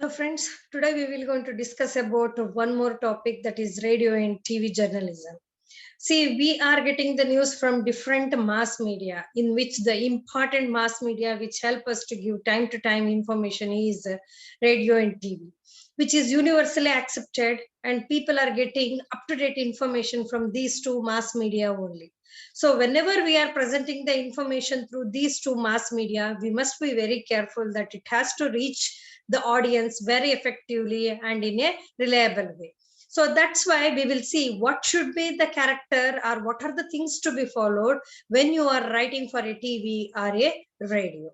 Hello friends, today we will going to discuss about one more topic, that is radio and TV journalism. See, we are getting the news from different mass media, in which the important mass media which help us to give time to time information is radio and TV, which is universally accepted, and people are getting up to date information from these two mass media only. So whenever we are presenting the information through these two mass media, we must be very careful that it has to reach the audience very effectively and in a reliable way. So that's why we will see what should be the character or what are the things to be followed when you are writing for a TV or a radio.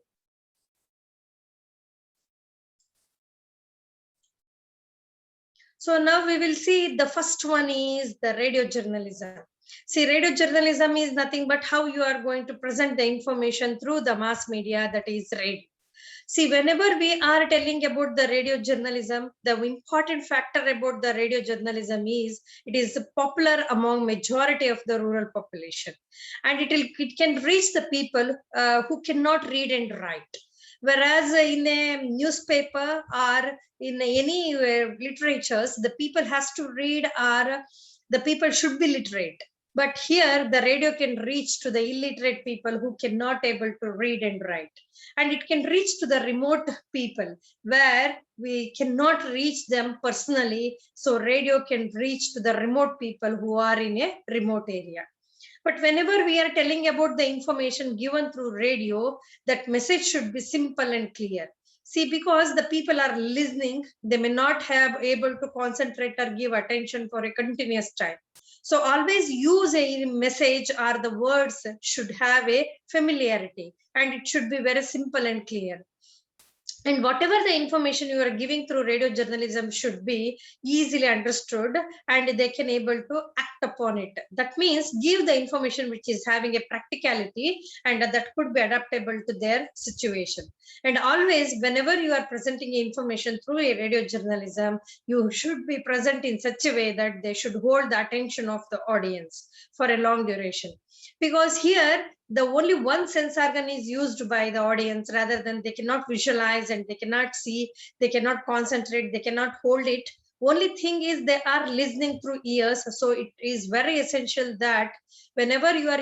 So now we will see the first one is the radio journalism. See, radio journalism is nothing but how you are going to present the information through the mass media, that is radio. See, whenever we are telling about the radio journalism, the important factor about the radio journalism is it is popular among majority of the rural population, and it can reach the people who cannot read and write. Whereas in a newspaper or in any literatures, the people has to read, or the people should be literate. But here the radio can reach to the illiterate people who cannot able to read and write, and it can reach to the remote people where we cannot reach them personally. So radio can reach to the remote people who are in a remote area. But whenever we are telling about the information given through radio, that message should be simple and clear. See, because the people are listening, they may not have able to concentrate or give attention for a continuous time. So always use a message, or the words should have a familiarity, and it should be very simple and clear. And whatever the information you are giving through radio journalism should be easily understood, and they can able to act upon it. That means give the information which is having a practicality and that could be adaptable to their situation. And always whenever you are presenting information through a radio journalism, you should be present in such a way that they should hold the attention of the audience for a long duration. Because here the only one sense organ is used by the audience, rather than they cannot visualize and they cannot see, they cannot concentrate, they cannot hold it. Only thing is they are listening through ears. So it is very essential that whenever you are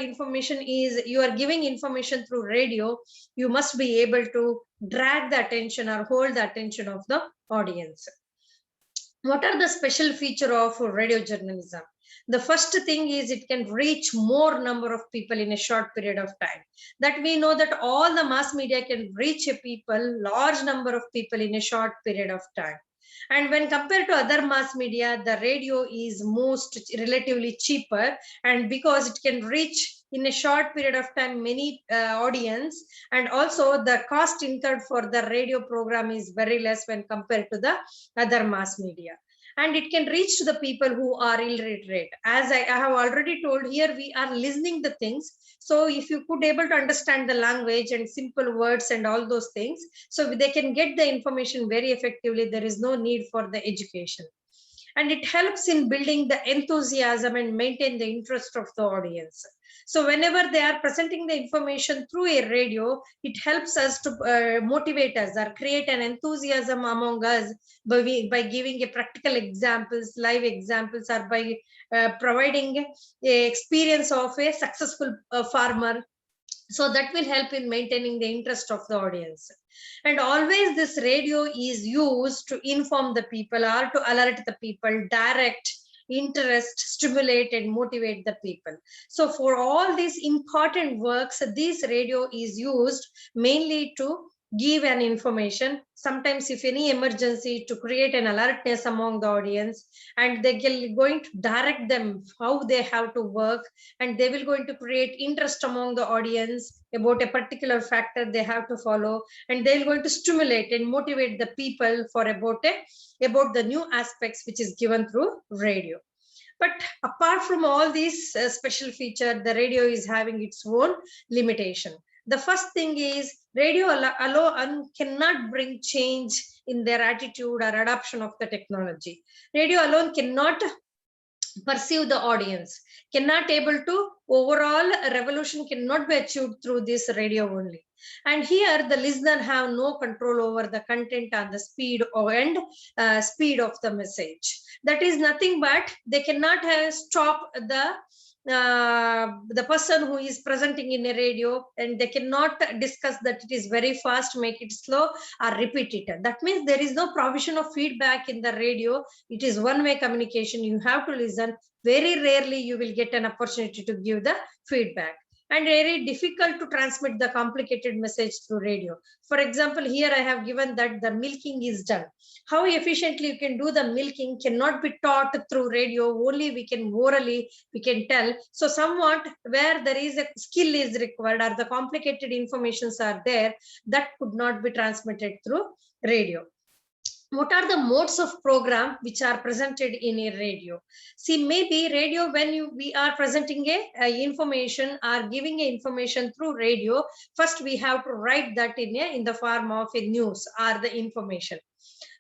giving information through radio, you must be able to drag the attention or hold the attention of the audience. What are the special feature of radio journalism? The first thing is it can reach more number of people in a short period of time. That we know that all the mass media can reach a large number of people in a short period of time. And when compared to other mass media, the radio is most relatively cheaper, and because it can reach in a short period of time many audience, and also the cost incurred for the radio program is very less when compared to the other mass media. And it can reach to the people who are illiterate. As I have already told, here we are listening the things. So if you could able to understand the language and simple words and all those things, so they can get the information very effectively. There is no need for the education. And it helps in building the enthusiasm and maintain the interest of the audience. So whenever they are presenting the information through a radio, it helps us to motivate us or create an enthusiasm among us by giving a practical examples, live examples, or by providing a experience of a successful farmer. So that will help in maintaining the interest of the audience. And always this radio is used to inform the people or to alert the people, direct, interest, stimulate, and motivate the people. So for all these important works, this radio is used mainly to give an information, sometimes if any emergency, to create an alertness among the audience, and they are going to direct them how they have to work, and they will going to create interest among the audience about a particular factor they have to follow, and they're going to stimulate and motivate the people for about the new aspects which is given through radio. But apart from all these special feature, the radio is having its own limitation. The first thing is radio alone cannot bring change in their attitude or adoption of the technology. Radio alone cannot perceive the audience, cannot able to overall revolution cannot be achieved through this radio only. And here the listener have no control over the content and the speed and speed of the message. That is nothing but they cannot stop the person who is presenting in a radio, and they cannot discuss that it is very fast, make it slow, or repeat it. That means there is no provision of feedback in the radio. It is one-way communication. You have to listen. Very rarely you will get an opportunity to give the feedback, and very difficult to transmit the complicated message through radio. For example, here I have given that the milking is done. How efficiently you can do the milking cannot be taught through radio. Only we can orally, we can tell. So somewhat where there is a skill is required, or the complicated informations are there, that could not be transmitted through radio. What are the modes of program which are presented in a radio? See, maybe radio, when we are presenting a information or giving a information through radio, first we have to write that in the form of a news or the information.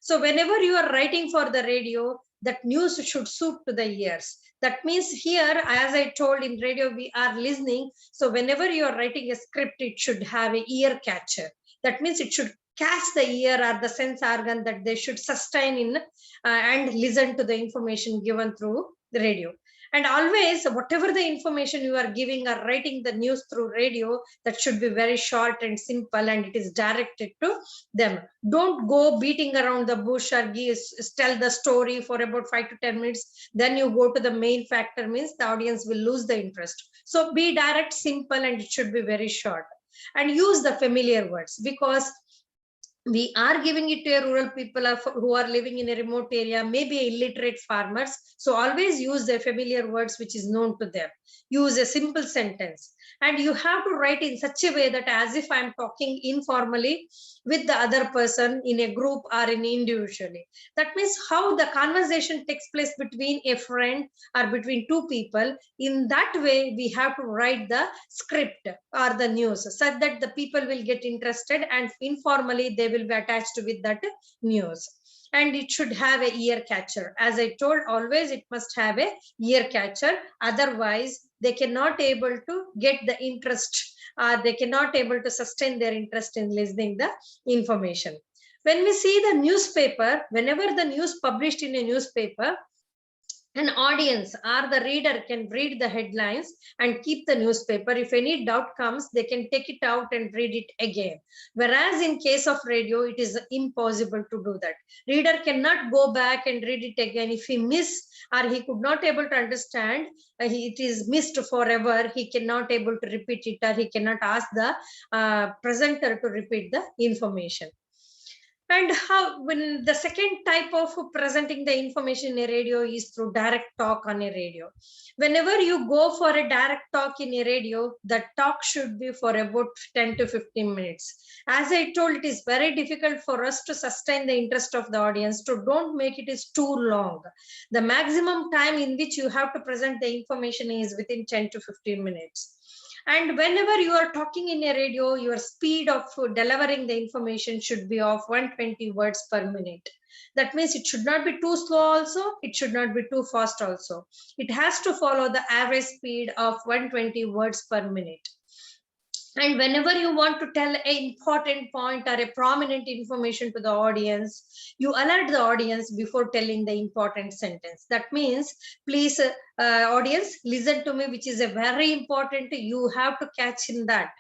So whenever you are writing for the radio, that news should suit to the ears. That means here, as I told, in radio we are listening. So whenever you are writing a script, it should have a ear catcher. That means it should catch the ear or the sense organ, that they should sustain in and listen to the information given through the radio. And always, whatever the information you are giving or writing the news through radio, that should be very short and simple, and it is directed to them. Don't go beating around the bush or tell the story for about 5 to 10 minutes. Then you go to the main factor, means the audience will lose the interest. So be direct, simple, and it should be very short. And use the familiar words, because we are giving it to a rural people who are living in a remote area, maybe illiterate farmers. So always use the familiar words which is known to them. Use a simple sentence. And you have to write in such a way that as if I'm talking informally with the other person in a group or in individually. That means how the conversation takes place between a friend or between two people. In that way, we have to write the script or the news such that the people will get interested, and informally they will be attached with that news. And it should have a ear catcher. As I told, always it must have a ear catcher. Otherwise, they cannot able to get the interest. They cannot able to sustain their interest in listening the information. When we see the newspaper, whenever the news published in a newspaper, an audience or the reader can read the headlines and keep the newspaper. If any doubt comes, they can take it out and read it again. Whereas in case of radio, it is impossible to do that. Reader cannot go back and read it again. If he miss or he could not able to understand, it is missed forever. He cannot able to repeat it, or he cannot ask the presenter to repeat the information. And how, when the second type of presenting the information in a radio is through direct talk on a radio. Whenever you go for a direct talk in a radio, the talk should be for about 10 to 15 minutes. As I told, it is very difficult for us to sustain the interest of the audience. So don't make it is too long. The maximum time in which you have to present the information is within 10 to 15 minutes. And whenever you are talking in a radio, your speed of delivering the information should be of 120 words per minute. That means it should not be too slow also, it should not be too fast also. It has to follow the average speed of 120 words per minute. And whenever you want to tell an important point or a prominent information to the audience, you alert the audience before telling the important sentence. That means, please, audience, listen to me, which is a very important. You have to catch in that.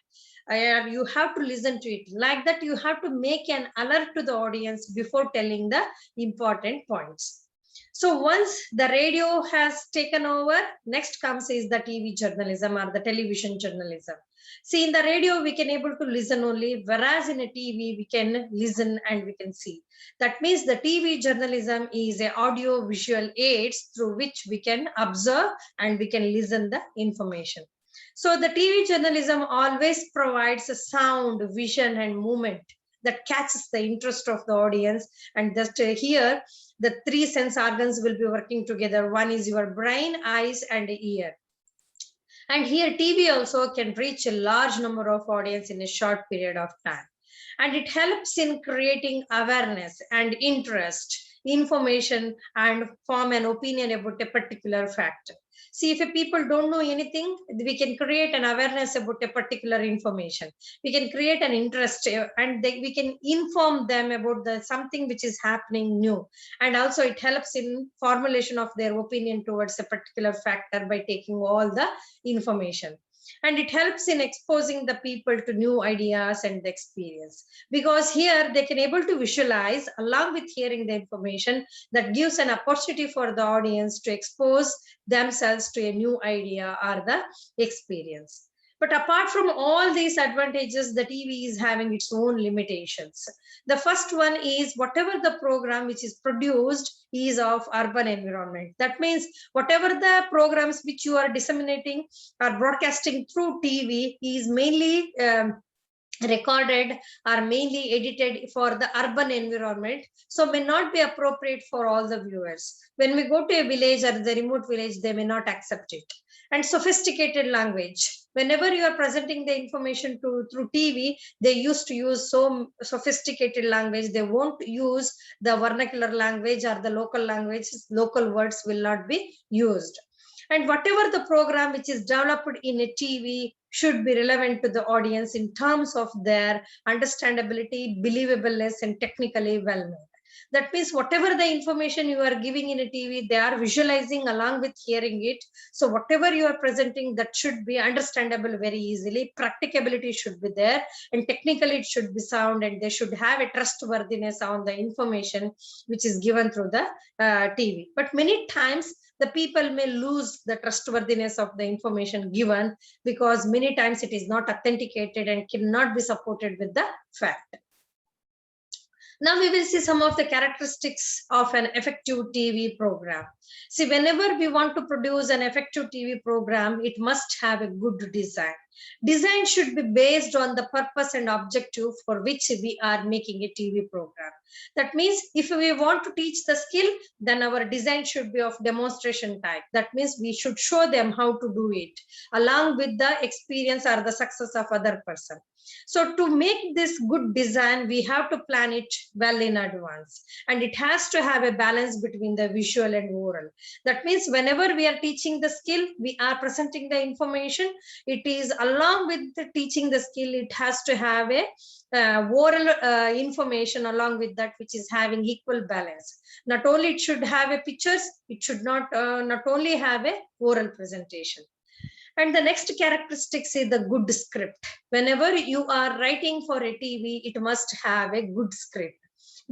You have to listen to it. Like that, you have to make an alert to the audience before telling the important points. So once the radio has taken over, next comes is the TV journalism or the television journalism. See, in the radio, we can able to listen only, whereas in a TV, we can listen and we can see. That means the TV journalism is a audio visual aids through which we can observe and we can listen the information. So the TV journalism always provides a sound, vision, and movement that catches the interest of the audience. And just here, the three sense organs will be working together. One is your brain, eyes, and ear. And here TV also can reach a large number of audience in a short period of time. And it helps in creating awareness and interest information and form an opinion about a particular fact. See, if people don't know anything, we can create an awareness about a particular information. We can create an interest and we can inform them about something which is happening new. And also it helps in formulation of their opinion towards a particular factor by taking all the information. And it helps in exposing the people to new ideas and the experience, because here they can able to visualize along with hearing the information. That gives an opportunity for the audience to expose themselves to a new idea or the experience. But apart from all these advantages, the TV is having its own limitations. The first one is whatever the program which is produced is of urban environment. That means whatever the programs which you are disseminating or broadcasting through TV is mainly recorded or mainly edited for the urban environment, so may not be appropriate for all the viewers. When we go to a village or the remote village, they may not accept it. And sophisticated language, whenever you are presenting the information through TV, they used to use so sophisticated language. They won't use the vernacular language or the local language. Local words will not be used. And whatever the program which is developed in a TV should be relevant to the audience in terms of their understandability, believableness, and technically well made. That means whatever the information you are giving in a TV, they are visualizing along with hearing it. So whatever you are presenting, that should be understandable very easily. Practicability should be there, and technically it should be sound, and they should have a trustworthiness on the information which is given through the TV. But many times the people may lose the trustworthiness of the information given, because many times it is not authenticated and cannot be supported with the fact. Now we will see some of the characteristics of an effective TV program. See, whenever we want to produce an effective TV program, it must have a good design. Design should be based on the purpose and objective for which we are making a TV program. That means if we want to teach the skill, then our design should be of demonstration type. That means we should show them how to do it along with the experience or the success of other person. So to make this good design, we have to plan it well in advance, and it has to have a balance between the visual and oral. That means whenever we are teaching the skill, we are presenting the information. It is along with the teaching the skill, it has to have a oral information along with that, which is having equal balance. Not only it should have a pictures, it should not only have a oral presentation. And the next characteristics is the good script. Whenever you are writing for a TV, it must have a good script.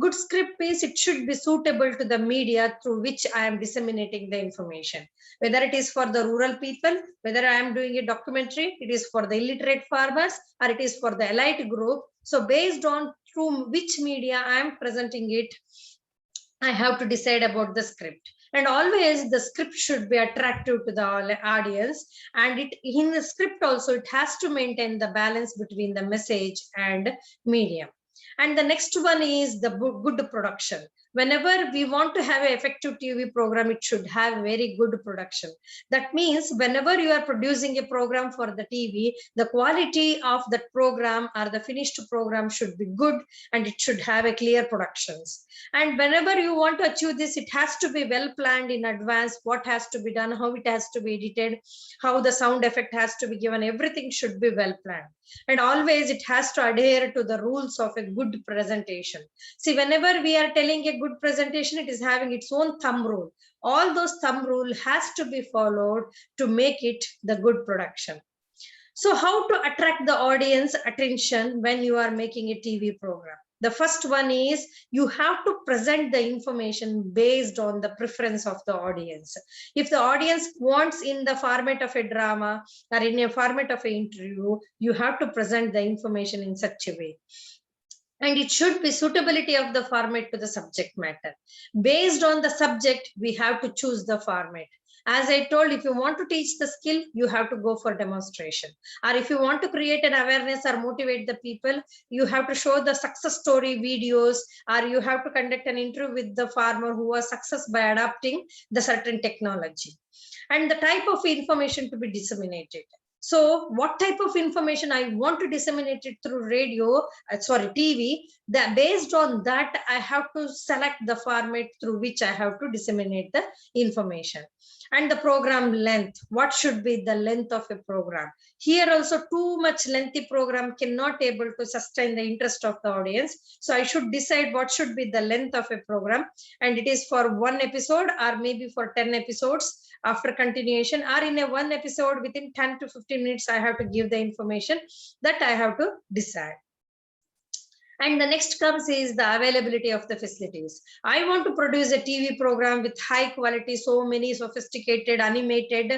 Good script means it should be suitable to the media through which I am disseminating the information. Whether it is for the rural people, whether I am doing a documentary, it is for the illiterate farmers, or it is for the elite group. So based on through which media I am presenting it, I have to decide about the script. And always the script should be attractive to the audience, and in the script also it has to maintain the balance between the message and medium. And the next one is the good production. Whenever we want to have an effective TV program, it should have very good production. That means whenever you are producing a program for the TV, the quality of that program or the finished program should be good, and it should have a clear productions. And whenever you want to achieve this, it has to be well planned in advance, what has to be done, how it has to be edited, how the sound effect has to be given, everything should be well planned. And always it has to adhere to the rules of a good presentation. See, whenever we are telling a good presentation, it is having its own thumb rule. All those thumb rule has to be followed to make it the good production. So how to attract the audience attention when you are making a TV program? The first one is you have to present the information based on the preference of the audience. If the audience wants in the format of a drama or in a format of an interview, you have to present the information in such a way. And it should be suitability of the format to the subject matter. Based on the subject, we have to choose the format. As I told, if you want to teach the skill, you have to go for demonstration. Or if you want to create an awareness or motivate the people, you have to show the success story videos, or you have to conduct an interview with the farmer who was success by adopting the certain technology. And the type of information to be disseminated. So what type of information I want to disseminate it through TV, that based on that, I have to select the format through which I have to disseminate the information. And the program length, what should be the length of a program? Here also, too much lengthy program cannot able to sustain the interest of the audience. So I should decide what should be the length of a program, and it is for one episode or maybe for 10 episodes after continuation, or in a one episode within 10 to 15 minutes, I have to give the information that I have to decide. And the next comes is the availability of the facilities. I want to produce a TV program with high quality, so many sophisticated, animated,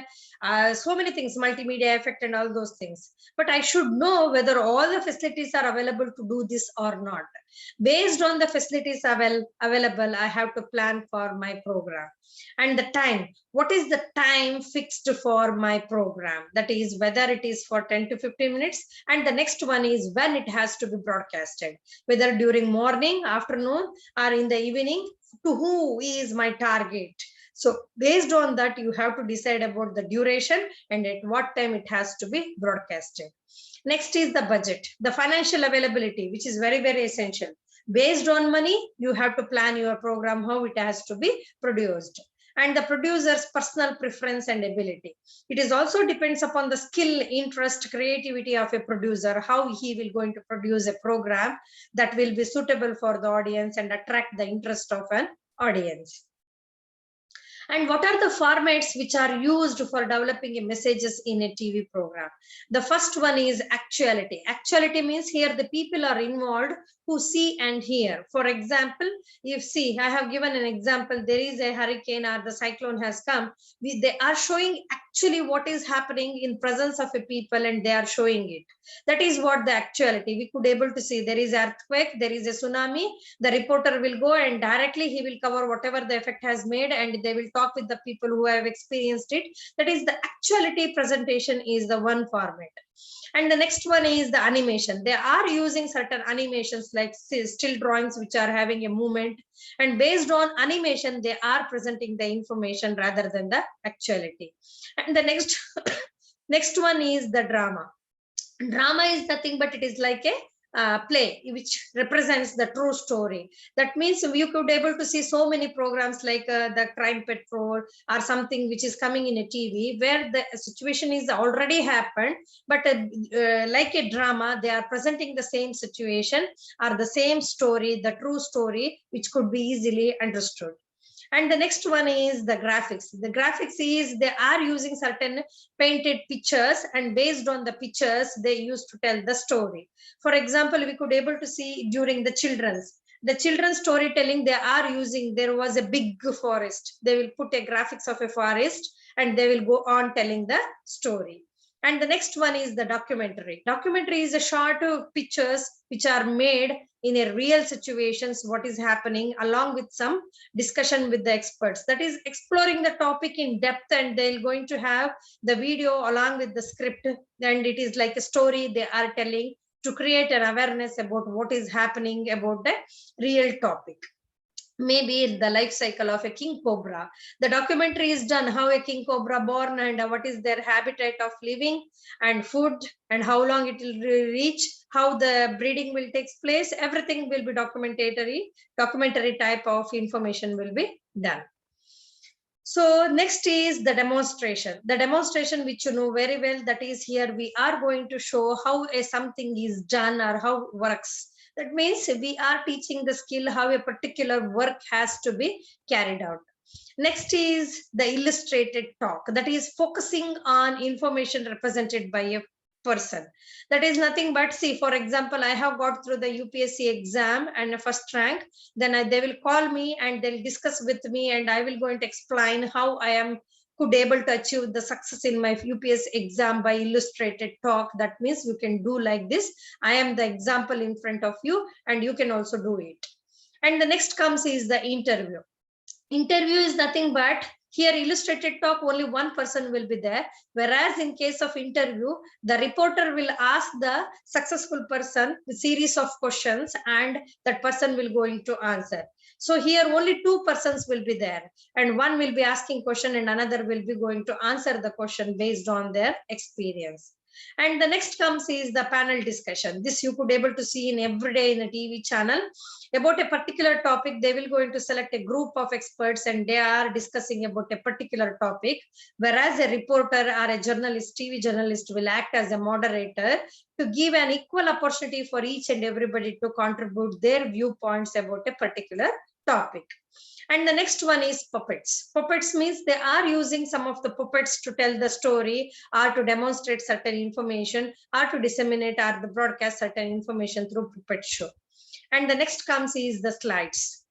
so many things, multimedia effect and all those things. But I should know whether all the facilities are available to do this or not. Based on the facilities available, I have to plan for my program. And the time, what is the time fixed for my program? That is whether it is for 10 to 15 minutes. And the next one is when it has to be broadcasted, whether during morning, afternoon, or in the evening, to who is my target. So based on that, you have to decide about the duration and at what time it has to be broadcasted. Next is the budget, the financial availability, which is very, very essential. Based on money, you have to plan your program, how it has to be produced. And the producer's personal preference and ability. It is also depends upon the skill, interest, creativity of a producer, how he will going to produce a program that will be suitable for the audience and attract the interest of an audience. And what are the formats which are used for developing messages in a TV program? The first one is actuality. Actuality means here the people are involved who see and hear. For example, if see, I have given an example, there is a hurricane or the cyclone has come. They are showing actually what is happening in presence of a people and they are showing it. That is what the actuality. We could able to see there is earthquake, there is a tsunami. The reporter will go and directly he will cover whatever the effect has made and they will talk with the people who have experienced it. That is the actuality presentation is the one format. And the next one is the animation. They are using certain animations like still drawings which are having a movement, and based on animation they are presenting the information rather than the actuality. And the next next one is the drama. Drama is nothing but it is like a play which represents the true story. That means you could able to see so many programs like the Crime Patrol or something which is coming in a TV where the situation is already happened, but like a drama, they are presenting the same situation or the same story, the true story, which could be easily understood. And the next one is the graphics. The graphics is they are using certain painted pictures, and based on the pictures, they used to tell the story. For example, we could able to see during the children's storytelling, they are using, there was a big forest. They will put a graphics of a forest and they will go on telling the story. And the next one is the documentary. Documentary is a short pictures which are made in a real situations, what is happening, along with some discussion with the experts. That is exploring the topic in depth, and they're going to have the video along with the script, and it is like a story they are telling to create an awareness about what is happening about the real topic. Maybe the life cycle of a king cobra. The documentary is done how a king cobra born and what is their habitat of living and food and how long it will reach, how the breeding will take place. Everything will be documentary type of information will be done. So next is the demonstration. The demonstration which you know very well, that is here we are going to show how something is done or how it works. That means we are teaching the skill how a particular work has to be carried out. Next is the illustrated talk, that is focusing on information represented by a person. That is nothing but, see, for example, I have got through the UPSC exam and a first rank, then they will call me and they'll discuss with me and I will going to explain how I could able to achieve the success in my UPSC exam by illustrated talk. That means you can do like this. I am the example in front of you and you can also do it. And the next comes is the interview. Interview is nothing but, here illustrated talk, only one person will be there. Whereas in case of interview, the reporter will ask the successful person a series of questions and that person will going to answer. So here only two persons will be there and one will be asking question and another will be going to answer the question based on their experience. And the next comes is the panel discussion. This you could able to see in every day in a TV channel. About a particular topic, they will going to select a group of experts and they are discussing about a particular topic, whereas a reporter or a journalist, TV journalist, will act as a moderator to give an equal opportunity for each and everybody to contribute their viewpoints about a particular topic. And the next one is puppets. Puppets means they are using some of the puppets to tell the story or to demonstrate certain information or to disseminate or to broadcast certain information through puppet show. And the next comes is the slides.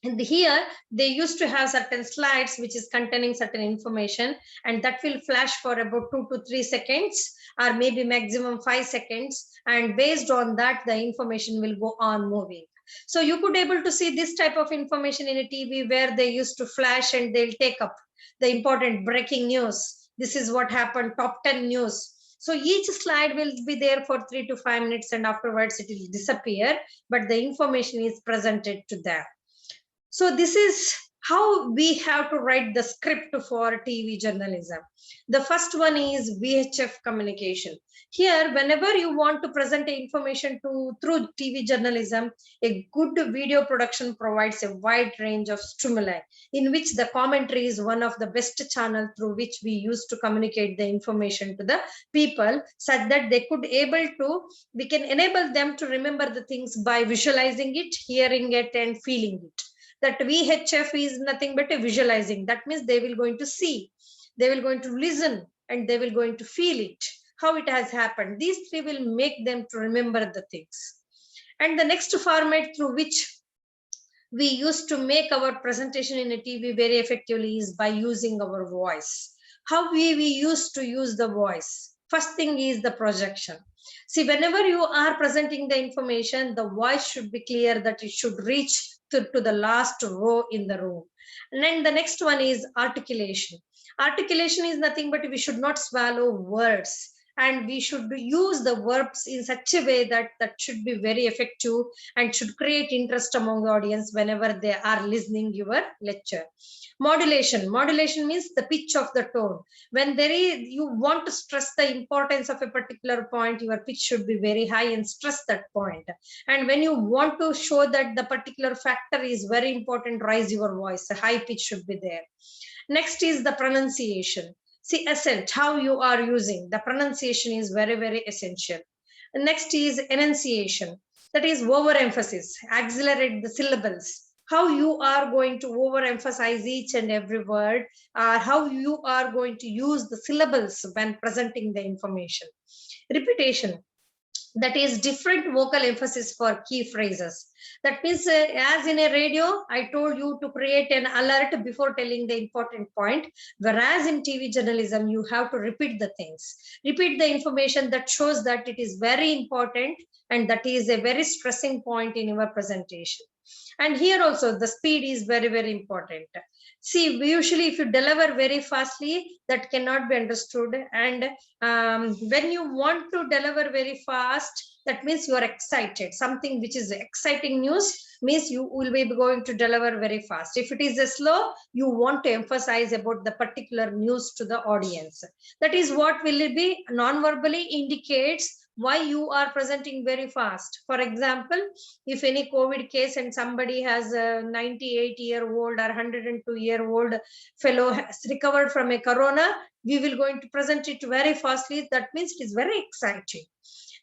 And here they used to have certain slides which is containing certain information, and that will flash for about 2 to 3 seconds or maybe maximum 5 seconds, and based on that the information will go on moving. So you could able to see this type of information in a TV where they used to flash and they'll take up the important breaking news. This is what happened, top 10 news. So each slide will be there for 3 to 5 minutes and afterwards it will disappear, but the information is presented to them. So this is how we have to write the script for TV journalism. The first one is VHF communication. Here, whenever you want to present information through TV journalism, a good video production provides a wide range of stimuli, in which the commentary is one of the best channels through which we use to communicate the information to the people, such that they could we can enable them to remember the things by visualizing it, hearing it, and feeling it. That VHF is nothing but a visualizing. That means they will going to see, they will going to listen, and they will going to feel it, how it has happened. These three will make them to remember the things. And the next format through which we used to make our presentation in a TV very effectively is by using our voice. How we used to use the voice? First thing is the projection. See, whenever you are presenting the information, the voice should be clear, that it should reach to the last row in the room. And then the next one is articulation. Articulation is nothing but we should not swallow words, and we should use the verbs in such a way that should be very effective and should create interest among the audience whenever they are listening your lecture. Modulation. Modulation means the pitch of the tone. When you want to stress the importance of a particular point, your pitch should be very high and stress that point. And when you want to show that the particular factor is very important, raise your voice. A high pitch should be there. Next is the pronunciation. See, accent, how you are using. The pronunciation is very, very essential. Next is enunciation. That is overemphasis, accelerate the syllables. How you are going to overemphasize each and every word, or how you are going to use the syllables when presenting the information. Repetition. That is different vocal emphasis for key phrases. That means as in a radio, I told you to create an alert before telling the important point. Whereas in TV journalism, you have to repeat the things. Repeat the information that shows that it is very important and that is a very stressing point in your presentation. And here also the speed is very, very important. See, usually if you deliver very fastly, that cannot be understood. And when you want to deliver very fast, that means you are excited. Something which is exciting news means you will be going to deliver very fast. If it is a slow, you want to emphasize about the particular news to the audience. That is what will it be non-verbally indicates why you are presenting very fast. For example, if any COVID case and somebody has a 98-year-old or 102-year-old fellow has recovered from a corona, we will going to present it very fastly. That means it is very exciting.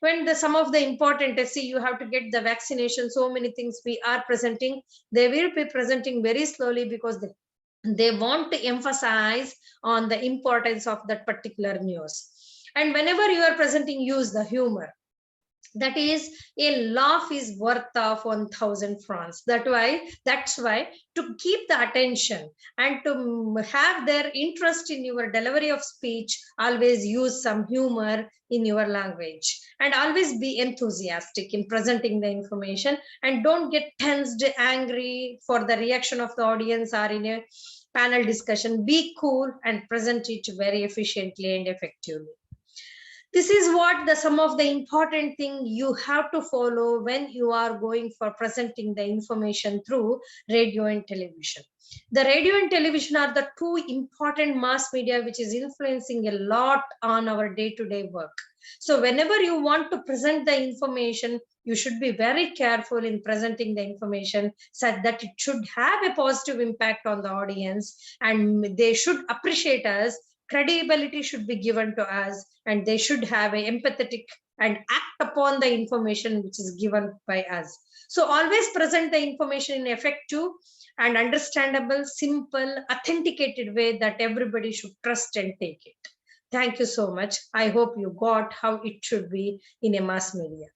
When some of the important, see, you have to get the vaccination, so many things we are presenting, they will be presenting very slowly because they want to emphasize on the importance of that particular news. And whenever you are presenting, use the humor. That is, a laugh is worth of 1,000 francs. That's why to keep the attention and to have their interest in your delivery of speech, always use some humor in your language and always be enthusiastic in presenting the information, and don't get tensed, angry for the reaction of the audience or in a panel discussion. Be cool and present it very efficiently and effectively. This is what some of the important thing you have to follow when you are going for presenting the information through radio and television. The radio and television are the two important mass media which is influencing a lot on our day-to-day work. So whenever you want to present the information, you should be very careful in presenting the information such that it should have a positive impact on the audience, and they should appreciate us. Credibility should be given to us, and they should have a empathetic and act upon the information which is given by us. So always present the information in effective and understandable, simple, authenticated way that everybody should trust and take it. Thank you so much. I hope you got how it should be in a mass media.